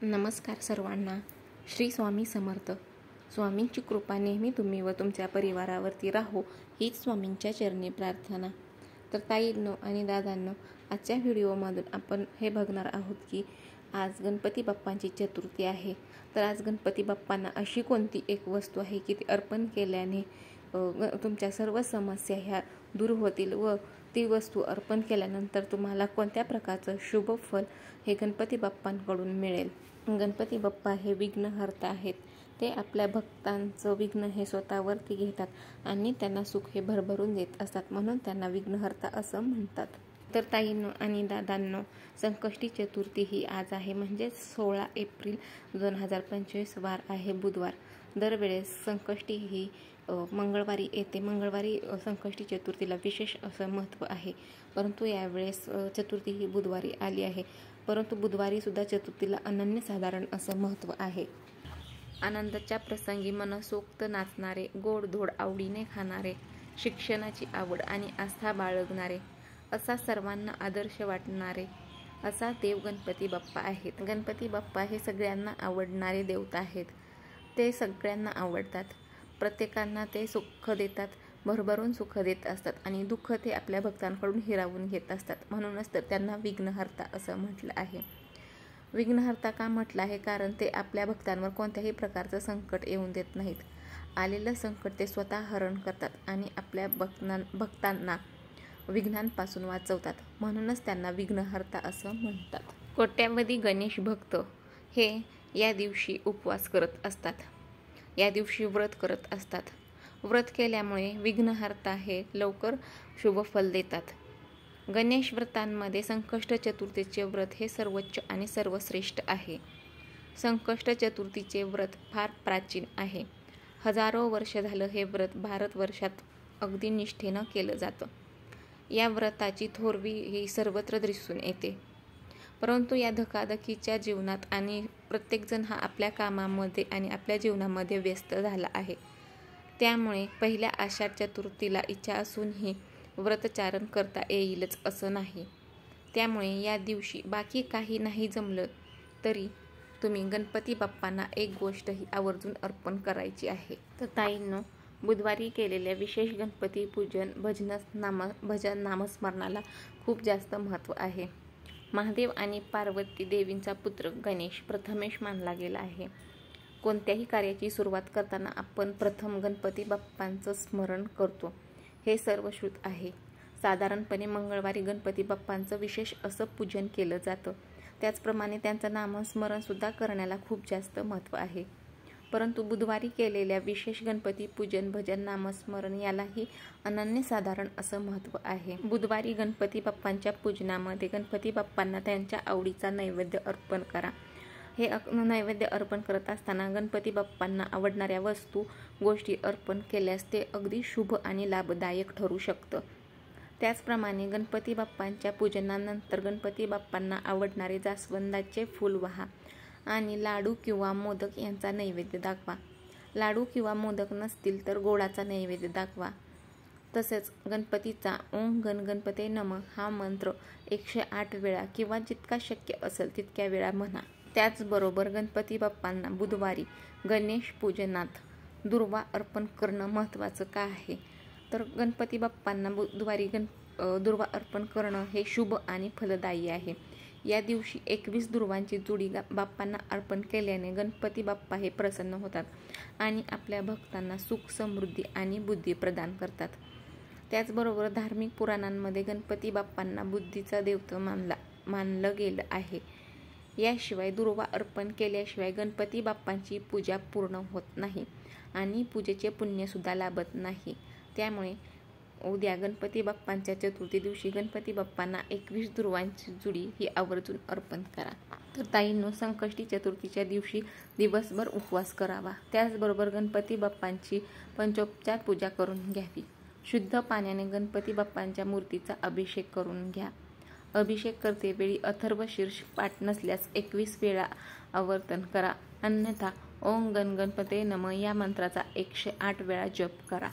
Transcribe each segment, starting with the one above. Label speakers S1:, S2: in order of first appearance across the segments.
S1: नमस्कार सर्वांना. श्री स्वामी समर्थ. स्वामींची कृपा नेहमी तुम्ही व तुमच्या परिवारावरती राहो हीच स्वामींच्या चरणी प्रार्थना. तर ताईंनो आणि दादांनो, आजच्या व्हिडिओमधून आपण हे बघणार आहोत की आज गणपती बाप्पांची चतुर्थी आहे. तर आज गणपती बाप्पांना अशी कोणती एक वस्तू आहे की ती अर्पण केल्याने तुमच्या सर्व समस्या ह्या दूर होतील व ती वस्तू अर्पण केल्यानंतर तुम्हाला कोणत्या प्रकारचं शुभ फल हे गणपती बाप्पांकडून मिळेल. गणपती बाप्पा हे विघ्नहर्ता आहेत. ते आपल्या भक्तांचं विघ्न हे स्वतःवरती घेतात आणि त्यांना सुख हे भरभरून देत असतात, म्हणून त्यांना विघ्नहर्ता असं म्हणतात. तर ताईंनो आणि दादांनो, संकष्टी चतुर्थी ही आज आहे, म्हणजे 16 एप्रिल 2025 वार आहे बुधवार. दरवेळेस संकष्टी ही मंगळवारी येते. मंगळवारी संकष्टी चतुर्थीला विशेष असं महत्त्व आहे, परंतु यावेळेस चतुर्थी ही बुधवारी आली आहे. परंतु बुधवारी सुद्धा चतुर्थीला अनन्यसाधारण असं महत्त्व आहे. आनंदाच्या प्रसंगी मनसोक्त नाचणारे, गोडधोड आवडीने खाणारे, शिक्षणाची आवड आणि आस्था बाळगणारे, असा सर्वांना आदर्श वाटणारे असा देव गणपती बाप्पा आहेत. गणपती बाप्पा हे सगळ्यांना आवडणारे देवता आहेत. ते सगळ्यांना आवडतात. प्रत्येकांना ते सुख देतात, भरभरून सुख देत असतात आणि दुःख ते आपल्या भक्तांकडून हिरावून घेत असतात. म्हणूनच तर त्यांना विघ्नहर्ता असं म्हटलं आहे. विघ्नहर्ता का म्हटलं आहे? कारण ते आपल्या भक्तांवर कोणत्याही प्रकारचं संकट येऊन देत नाहीत. आलेलं संकट ते स्वतः हरण करतात आणि आपल्या भक्तांना विघ्नांपासून वाचवतात. म्हणूनच त्यांना विघ्नहर्ता असं म्हणतात. कोट्यावधी गणेश भक्त हे या दिवशी उपवास करत असतात, या दिवशी व्रत करत असतात. व्रत केल्यामुळे विघ्नहर्ता हे लवकर शुभ फल देतात. गणेश व्रतांमध्ये संकष्ट चतुर्थीचे व्रत हे सर्वोच्च आणि सर्वश्रेष्ठ आहे. संकष्ट चतुर्थीचे व्रत फार प्राचीन आहे. हजारो वर्ष झालं हे व्रत भारतवर्षात अगदी निष्ठेनं केलं जातं. या व्रताची थोरवी ही सर्वत्र दिसून येते. परंतु या धकाधकीच्या जीवनात आणि प्रत्येकजण हा आपल्या कामामध्ये आणि आपल्या जीवनामध्ये व्यस्त झाला आहे. त्यामुळे पहिल्या आषाढ चतुर्थीला इच्छा असूनही व्रतचारण करता येईलच असं नाही. त्यामुळे या दिवशी बाकी काही नाही जमलं तरी तुम्ही गणपती बाप्पांना एक गोष्ट ही आवर्जून अर्पण करायची आहे. तर ताईंनो, बुधवारी केलेल्या विशेष गणपती पूजन भजन नामस्मरणाला खूप जास्त महत्त्व आहे. महादेव आणि पार्वती देवींचा पुत्र गणेश प्रथमेश मानला गेला आहे. कोणत्याही कार्याची सुरुवात करताना आपण प्रथम गणपती बाप्पांचं स्मरण करतो, हे सर्वश्रुत आहे. साधारणपणे मंगळवारी गणपती बाप्पांचं विशेष असं पूजन केलं जातं. त्याचप्रमाणे त्यांचं नामस्मरण सुद्धा करण्याला खूप जास्त महत्त्व आहे. परंतु बुधवारी केलेल्या विशेष गणपती पूजन भजन नामस्मरण यालाही अनन्यसाधारण असं महत्त्व आहे. बुधवारी गणपती बाप्पांच्या पूजनामध्ये गणपती बाप्पांना त्यांच्या आवडीचा नैवेद्य अर्पण करा. हे नैवेद्य अर्पण करत असताना गणपती बाप्पांना आवडणाऱ्या वस्तू गोष्टी अर्पण केल्यास ते अगदी शुभ आणि लाभदायक ठरू शकतं. त्याचप्रमाणे गणपती बाप्पांच्या पूजनानंतर गणपती बाप्पांना आवडणारे जास्वंदाचे फूल वाहा आणि लाडू किंवा मोदक यांचा नैवेद्य दाखवा. लाडू किंवा मोदक नसतील तर गोडाचा नैवेद्य दाखवा. तसेच गणपतीचा ओम गण गणपते नमः हा मंत्र 108 वेळा किंवा जितका शक्य असेल तितक्या वेळा म्हणा. त्याचबरोबर गणपती बाप्पांना बुधवारी गणेश पूजनात दुर्वा अर्पण करणं महत्त्वाचं का आहे? तर गणपती बाप्पांना बुधवारी दुर्वा अर्पण करणं हे शुभ आणि फलदायी आहे. या दिवशी 21 दुर्वांची जुडी बाप्पांना अर्पण केल्याने गणपती बाप्पा हे प्रसन्न होतात आणि आपल्या भक्तांना सुख, समृद्धी आणि बुद्धी प्रदान करतात. त्याचबरोबर धार्मिक पुराणांमध्ये गणपती बाप्पांना बुद्धीचा देवता मानलं गेलं आहे. याशिवाय दुर्वा अर्पण केल्याशिवाय गणपती बाप्पांची पूजा पूर्ण होत नाही आणि पूजेचे पुण्यसुद्धा लाभत नाही. त्यामुळे उद्या गणपती बाप्पांच्या चतुर्थी दिवशी गणपती बाप्पांना 21 दुर्वांची जुडी ही आवर्जून अर्पण करा. तर ताईंनो, संकष्टी चतुर्थीच्या दिवशी दिवसभर उपवास करावा. त्याचबरोबर गणपती बाप्पांची पंचोपचार पूजा करून घ्यावी. शुद्ध पाण्याने गणपती बाप्पांच्या मूर्तीचा अभिषेक करून घ्या. अभिषेक करतेवेळी अथर्वशीर्ष पाठ नसल्यास 21 वेळा आवर्तन करा. अन्यथा ओम गण गणपते नमः या मंत्राचा 108 वेळा जप करा.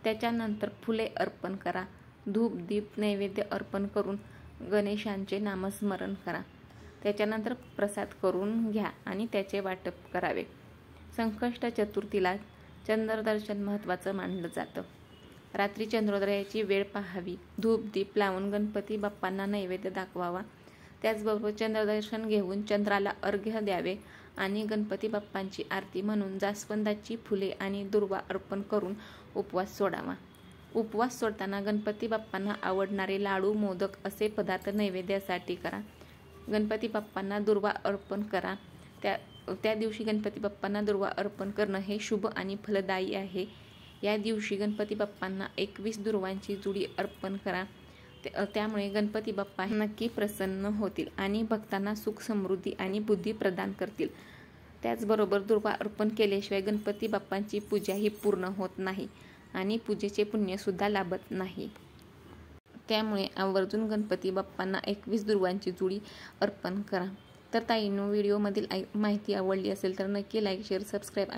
S1: त्याच्यानंतर फुले अर्पण करा. धूप दीप नैवेद्य अर्पण करून गणेशांचे नामस्मरण करा. त्याच्यानंतर प्रसाद करून घ्या आणि त्याचे वाटप करावे. संकष्ट चतुर्थीला चंद्रदर्शन महत्त्वाचं मानलं जातं. रात्री चंद्रोदयाची वेळ पाहावी, धूप दीप लावून गणपती बाप्पांना नैवेद्य दाखवावा. त्याचबरोबर चंद्रदर्शन घेऊन चंद्राला अर्घ्य द्यावे आणि गणपती बाप्पांची आरती म्हणून जास्वंदाची फुले आणि दुर्वा अर्पण करून उपवास सोडावा. उपवास सोडताना गणपती बाप्पांना आवडणारे लाडू, मोदक असे पदार्थ नैवेद्यासाठी करा. गणपती बाप्पांना दुर्वा अर्पण करा. त्या दिवशी गणपती बाप्पांना दुर्वा अर्पण करणं हे शुभ आणि फलदायी आहे. या दिवशी गणपती बाप्पांना 21 दुर्वांची जुडी अर्पण करा. त्यामुळे गणपती बाप्पा नक्की प्रसन्न होतील आणि भक्तांना सुख, समृद्धी आणि बुद्धी प्रदान करतील. त्याचबरोबर दुर्वा अर्पण केल्याशिवाय गणपती बाप्पांची पूजा ही पूर्ण होत नाही आणि पूजेचे पुण्यसुद्धा लाभत नाही. त्यामुळे आवर्जून गणपती बाप्पांना 21 दुर्वांची जुडी अर्पण करा. तर ताईंनो, व्हिडिओमधील माहिती आवडली असेल तर नक्की लाईक, शेअर, सबस्क्राईब